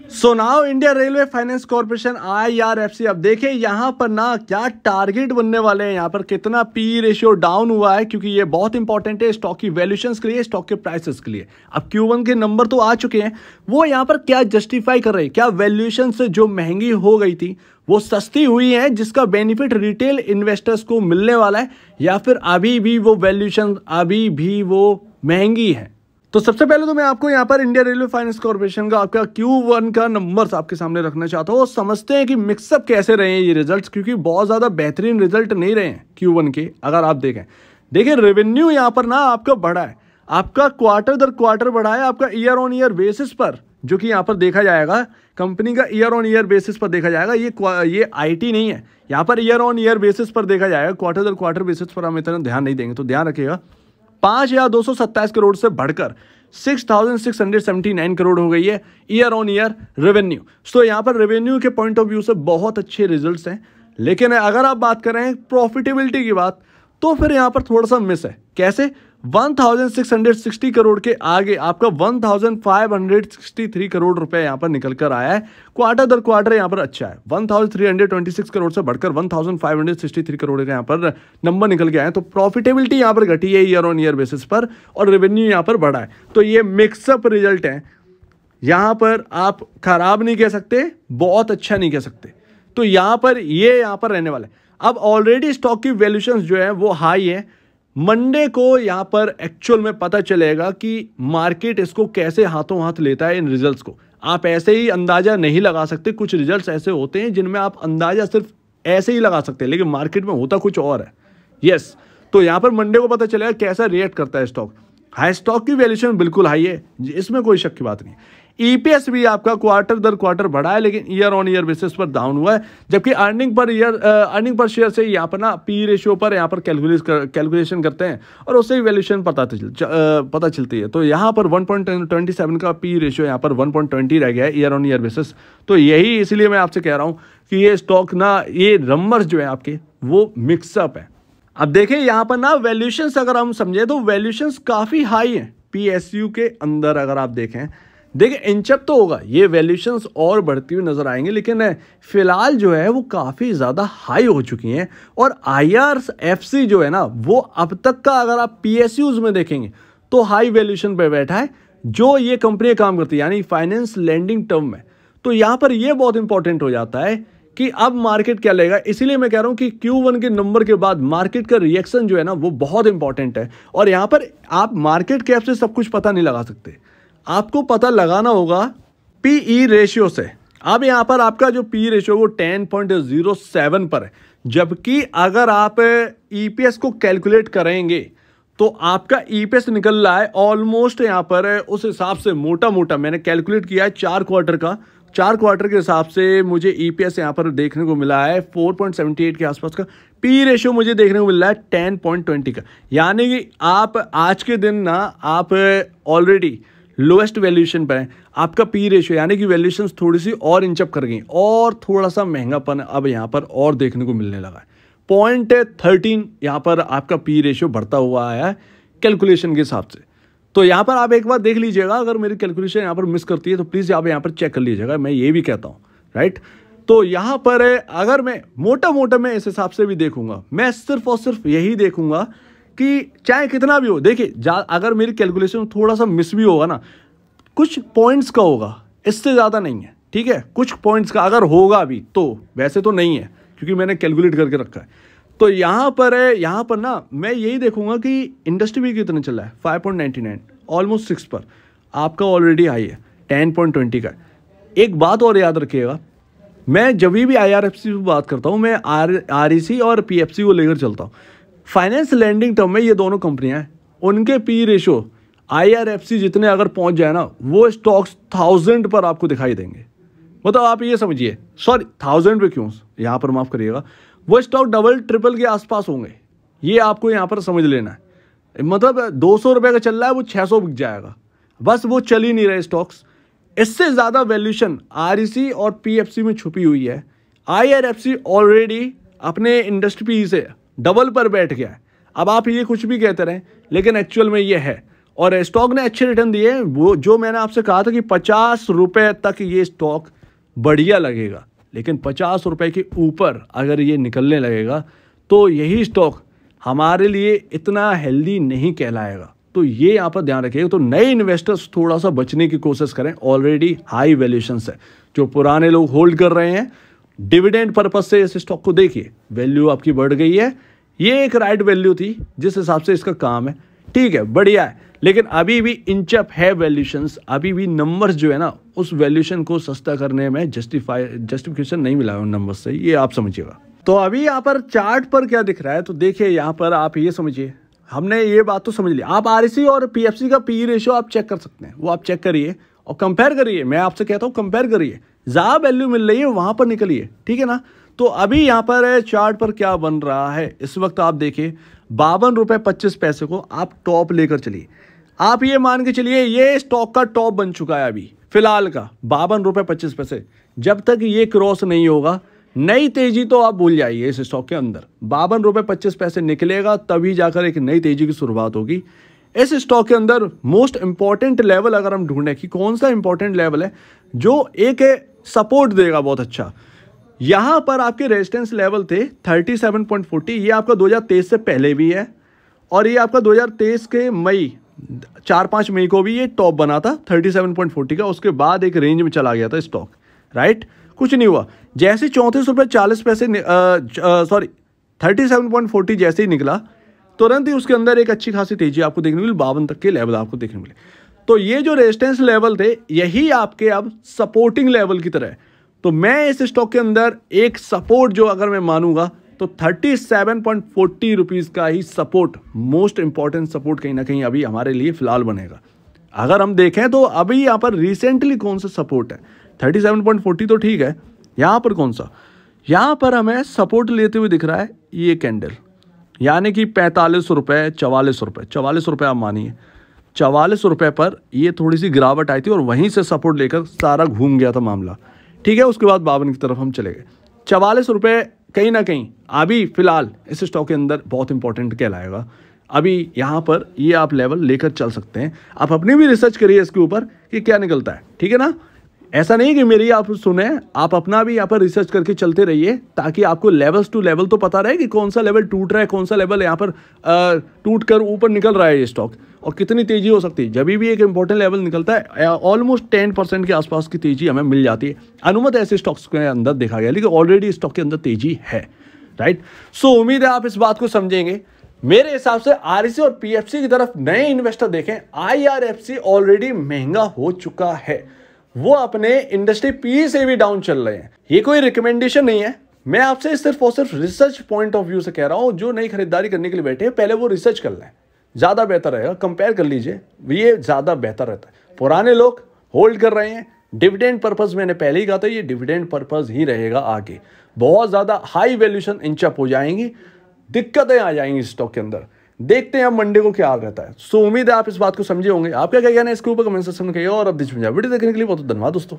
So now India railway finance corporation IRFC, अब देखिए यहाँ पर ना क्या टारगेट बनने वाले हैं, यहाँ पर कितना पी रेशियो डाउन हुआ है, क्योंकि ये बहुत इंपॉर्टेंट है स्टॉक की वैल्यूएशंस के लिए, स्टॉक के प्राइसेस के लिए। अब Q1 के नंबर तो आ चुके हैं, वो यहाँ पर क्या जस्टिफाई कर रहे हैं, क्या वैल्यूएशन से जो महंगी हो गई थी वो सस्ती हुई है, जिसका बेनिफिट रिटेल इन्वेस्टर्स को मिलने वाला है, या फिर अभी भी वो वैल्यूएशन अभी भी वो महंगी है। तो सबसे पहले तो मैं आपको यहाँ पर इंडिया रेलवे फाइनेंस कॉर्पोरेशन का आपका Q1 का नंबर्स आपके सामने रखना चाहता हूँ और समझते हैं कि मिक्सअप कैसे रहे हैं ये रिजल्ट्स, क्योंकि बहुत ज़्यादा बेहतरीन रिजल्ट नहीं रहे हैं Q1 के। अगर आप देखें, देखिए रेवेन्यू यहाँ पर ना आपका बढ़ा है, आपका क्वार्टर दर क्वार्टर बढ़ा है, आपका ईयर ऑन ईयर बेसिस पर, जो कि यहाँ पर देखा जाएगा कंपनी का ईयर ऑन ईयर बेसिस पर देखा जाएगा, ये IT नहीं है, यहाँ per year on year basis पर देखा जाएगा, क्वार्टर दर क्वार्टर बेसिस पर हम इतना ध्यान नहीं देंगे। तो ध्यान रखिएगा 5,227 करोड़ से बढ़कर 6,679 करोड़ हो गई है ईयर ऑन ईयर रेवेन्यू। तो यहाँ पर रेवेन्यू के पॉइंट ऑफ व्यू से बहुत अच्छे रिजल्ट्स हैं, लेकिन अगर आप बात करें प्रॉफिटेबिलिटी की बात, तो फिर यहाँ पर थोड़ा सा मिस है। कैसे? 1,660 करोड़ के आगे आपका 1,563 करोड़ रुपए यहाँ पर निकल कर आया है। क्वार्टर दर क्वार्टर यहाँ पर अच्छा है, 1,326 करोड़ से बढ़कर 1,563 करोड़ का यहाँ पर नंबर निकल के आए। तो प्रॉफिटेबिलिटी यहाँ पर घटी है ईयर ऑन ईयर बेसिस पर, और रेवेन्यू यहाँ पर बढ़ा है। तो ये मिक्सअप रिजल्ट है, यहाँ पर आप खराब नहीं कह सकते, बहुत अच्छा नहीं कह सकते। तो यहाँ पर रहने वाला है। अब ऑलरेडी स्टॉक की वैल्यूएशंस जो है वो हाई है। मंडे को यहाँ पर एक्चुअल में पता चलेगा कि मार्केट इसको कैसे हाथों हाथ लेता है इन रिजल्ट्स को। आप ऐसे ही अंदाजा नहीं लगा सकते, कुछ रिजल्ट्स ऐसे होते हैं जिनमें आप अंदाजा सिर्फ ऐसे ही लगा सकते हैं, लेकिन मार्केट में होता कुछ और है। यस, तो यहाँ पर मंडे को पता चलेगा कैसा रिएक्ट करता है स्टॉक। हाई स्टॉक की वैल्यूएशन बिल्कुल हाई है, इसमें कोई शक की बात नहीं। EPS भी आपका क्वार्टर दर क्वार्टर बढ़ा है, लेकिन ईयर ऑन ईयर बेसिस पर डाउन हुआ है, जबकि अर्निंग पर शेयर से यहाँ पर ना पी रेशियो पर यहाँ पर कैलकुलेशन करते हैं और उससे ही वैल्यूएशन पता चलती है। तो यहाँ पर 1.27 का पी रेशियो यहाँ पर 1.20 रह गया है ईयर ऑन ईयर बेसिस। तो यही इसलिए मैं आपसे कह रहा हूँ कि ये स्टॉक ना, ये नंबर्स जो है आपके वो मिक्सअप है। अब देखिए यहाँ पर ना वैल्यूएशंस अगर हम समझे तो वैल्यूएशंस काफ़ी हाई है PSU के अंदर। अगर आप देखिए इंचअप तो होगा, ये वैल्यूएशंस और बढ़ती हुई नजर आएंगे, लेकिन फिलहाल जो है वो काफ़ी ज़्यादा हाई हो चुकी हैं। और IRFC जो है ना, वो अब तक का अगर आप PSUs में देखेंगे तो हाई वैल्यूएशन पे बैठा है, जो ये कंपनी काम करती है, यानी फाइनेंस लैंडिंग टर्म में। तो यहाँ पर ये बहुत इंपॉर्टेंट हो जाता है कि अब मार्केट क्या लेगा। इसीलिए मैं कह रहा हूं कि Q1 के नंबर के बाद मार्केट का रिएक्शन जो है ना वो बहुत इंपॉर्टेंट है। और यहां पर आप मार्केट कैप से सब कुछ पता नहीं लगा सकते, आपको पता लगाना होगा PE रेशियो से। अब यहां पर आपका जो PE रेशियो वो 10.07 पर है, जबकि अगर आप EPS को कैलकुलेट करेंगे तो आपका EPS निकल रहा है ऑलमोस्ट यहाँ पर उस हिसाब से मोटा मैंने कैलकुलेट किया है 4 क्वार्टर के हिसाब से मुझे EPS यहाँ पर देखने को मिला है 4.78 के आसपास का। PE रेशियो मुझे देखने को मिल रहा है 10.20 का, यानी कि आप आज के दिन ना आप ऑलरेडी लोएस्ट वैल्यूएशन पर है। आपका PE रेशियो यानी कि वैल्यूएशन थोड़ी सी और इंचअप कर गई और थोड़ा सा महंगापन अब यहाँ पर और देखने को मिलने लगा है। 0.13 यहाँ पर आपका PE रेशियो बढ़ता हुआ आया है कैलकुलेशन के हिसाब से। तो यहाँ पर आप एक बार देख लीजिएगा, अगर मेरी कैलकुलेशन यहाँ पर मिस करती है तो प्लीज़ आप यहाँ पर चेक कर लीजिएगा, मैं ये भी कहता हूँ, राइट। तो यहाँ पर अगर मैं मोटा मैं इस हिसाब से भी देखूंगा, मैं सिर्फ और सिर्फ यही देखूंगा कि चाहे कितना भी हो, देखिए अगर मेरी कैलकुलेशन थोड़ा सा मिस भी होगा ना, कुछ पॉइंट्स का होगा, इससे ज़्यादा नहीं है, ठीक है। कुछ पॉइंट्स का अगर होगा भी तो वैसे तो नहीं है, क्योंकि मैंने कैलकुलेट करके रखा है। तो यहाँ पर ना मैं यही देखूंगा कि इंडस्ट्री भी कितना चल रहा है, 5.99 ऑलमोस्ट 6 पर आपका ऑलरेडी हाई है 10.20 का। एक बात और याद रखिएगा, मैं जब भी IRFC की बात करता हूँ मैं REC और PFC को लेकर चलता हूँ। फाइनेंस लैंडिंग टर्म में ये दोनों कंपनियां हैं, उनके PE रेशियो IRFC जितने अगर पहुंच जाए ना, वो स्टॉक्स 1000 पर आपको दिखाई देंगे। मतलब आप ये समझिए, सॉरी 1000 पे क्यों, यहाँ पर माफ करिएगा, वो स्टॉक डबल ट्रिपल के आसपास होंगे, ये आपको यहाँ पर समझ लेना है। मतलब 200 रुपये का चल रहा है, वो 600 बिक जाएगा, बस वो चल ही नहीं रहे स्टॉक्स। इससे ज़्यादा वैल्यूएशन REC और PFC में छुपी हुई है। IRFC ऑलरेडी अपने इंडस्ट्री PE से डबल पर बैठ गया है। अब आप ये कुछ भी कहते रहें, लेकिन एक्चुअल में ये है। और स्टॉक ने अच्छे रिटर्न दिए। वो जो मैंने आपसे कहा था कि 50 रुपए तक ये स्टॉक बढ़िया लगेगा, लेकिन 50 रुपए के ऊपर अगर ये निकलने लगेगा तो यही स्टॉक हमारे लिए इतना हेल्दी नहीं कहलाएगा। तो ये यहाँ पर ध्यान रखिएगा। तो नए इन्वेस्टर्स थोड़ा सा बचने की कोशिश करें, ऑलरेडी हाई वैल्यूएशंस है। जो पुराने लोग होल्ड कर रहे हैं, डिविडेंड पर्पज से इस स्टॉक को देखिए, वैल्यू आपकी बढ़ गई है। ये एक राइट वैल्यू थी जिस हिसाब से इसका काम है, ठीक है, बढ़िया है। लेकिन अभी भी इंचअप है वैल्यूएशंस, अभी भी नंबर्स जो है ना उस वैल्यूएशन को सस्ता करने में जस्टिफिकेशन नहीं मिला है उन नंबर्स से, ये आप समझिएगा। तो अभी यहाँ पर चार्ट पर क्या दिख रहा है, तो देखिए यहाँ पर आप ये समझिए, हमने ये बात तो समझ ली। आप आरसी और पीएफसी का पी रेशियो आप चेक कर सकते हैं, वो आप चेक करिए और कंपेयर करिए। मैं आपसे कहता हूँ कंपेयर करिए, ज़्यादा वैल्यू मिल रही है वहां पर निकलिए, ठीक है ना। तो अभी यहाँ पर चार्ट पर क्या बन रहा है इस वक्त, आप देखिए 52 रुपये 25 पैसे को आप टॉप लेकर चलिए। आप ये मान के चलिए ये स्टॉक का टॉप बन चुका है अभी फिलहाल का 52 रुपये 25 पैसे। जब तक ये क्रॉस नहीं होगा, नई तेजी तो आप भूल जाइए इस स्टॉक के अंदर। 52 रुपये 25 पैसे निकलेगा तभी जाकर एक नई तेजी की शुरुआत होगी इस स्टॉक के अंदर। मोस्ट इंपॉर्टेंट लेवल अगर हम ढूंढें कि कौन सा इंपॉर्टेंट लेवल है जो एक सपोर्ट देगा बहुत अच्छा, यहां पर आपके रेजिस्टेंस लेवल थे 37.40। ये आपका 2023 से पहले भी है और ये आपका 2023 के मई 4-5 मई को भी ये टॉप बना था 37.40 का। उसके बाद एक रेंज में चला गया था स्टॉक, राइट, कुछ नहीं हुआ। जैसे 34 रुपये 40 पैसे 37.40 जैसे ही निकला, तुरंत ही उसके अंदर एक अच्छी खासी तेजी आपको देखने मिली, 52 तक के लेवल आपको देखने मिले। तो ये जो रेजिस्टेंस लेवल थे यही आपके अब सपोर्टिंग लेवल की तरह है। तो मैं इस स्टॉक के अंदर एक सपोर्ट जो अगर मैं मानूंगा तो 37.40 रुपीज़ का ही सपोर्ट, मोस्ट इंपॉर्टेंट सपोर्ट कहीं ना कहीं अभी हमारे लिए फिलहाल बनेगा। अगर हम देखें तो अभी यहाँ पर रिसेंटली कौन सा सपोर्ट है, 37.40 तो ठीक है, यहाँ पर कौन सा, यहाँ पर हमें सपोर्ट लेते हुए दिख रहा है ये कैंडल, यानी कि 45 रुपये 44 रुपये 44 रुपये आप मानिए, 44 रुपये पर ये थोड़ी सी गिरावट आई थी और वहीं से सपोर्ट लेकर सारा घूम गया था मामला, ठीक है। उसके बाद 52 की तरफ हम चले गए। 44 रुपये कहीं ना कहीं अभी फिलहाल इस स्टॉक के अंदर बहुत इंपॉर्टेंट कहलाएगा। अभी यहाँ पर ये आप लेवल लेकर चल सकते हैं। आप अपनी भी रिसर्च करिए इसके ऊपर कि क्या निकलता है, ठीक है ना। ऐसा नहीं कि मेरी आप सुने, आप अपना भी यहाँ पर रिसर्च करके चलते रहिए ताकि आपको लेवल्स टू लेवल तो पता रहे कि कौन सा लेवल टूट रहा है, कौन सा लेवल यहाँ पर टूट कर ऊपर निकल रहा है ये स्टॉक और कितनी तेजी हो सकती है। जब भी एक इंपॉर्टेंट लेवल निकलता है ऑलमोस्ट 10% के आसपास की तेजी हमें मिल जाती है। अनुमत ऐसे स्टॉक्स के अंदर देखा गया, लेकिन ऑलरेडी स्टॉक के अंदर तेजी है, राइट। सो उम्मीद है आप इस बात को समझेंगे। मेरे हिसाब से आरसी और पीएफसी की तरफ नए इन्वेस्टर देखें। आईआरएफसी ऑलरेडी महंगा हो चुका है, वो अपने इंडस्ट्री पी से भी डाउन चल रहे हैं। ये कोई रिकमेंडेशन नहीं है, मैं आपसे सिर्फ और सिर्फ रिसर्च पॉइंट ऑफ व्यू से कह रहा हूं। जो नई खरीदारी करने के लिए बैठे हैं पहले वो रिसर्च कर लें, ज्यादा बेहतर रहेगा। कंपेयर कर लीजिए, ये ज्यादा बेहतर रहता है। पुराने लोग होल्ड कर रहे हैं, डिविडेंड पर्पज, मैंने पहले ही कहा था ये डिविडेंड पर्पज ही रहेगा आगे। बहुत ज्यादा हाई वैल्यूएशन इंचअप हो जाएंगी, दिक्कतें आ जाएंगी स्टॉक के अंदर। देखते हैं अब मंडे को क्या रहता है। सो उम्मीद है आप इस बात को समझे होंगे। आपका क्या कहना है इसके ऊपर कमेंट सेक्शन में कहिए और अब वीडियो देखने के लिए बहुत धन्यवाद दोस्तों।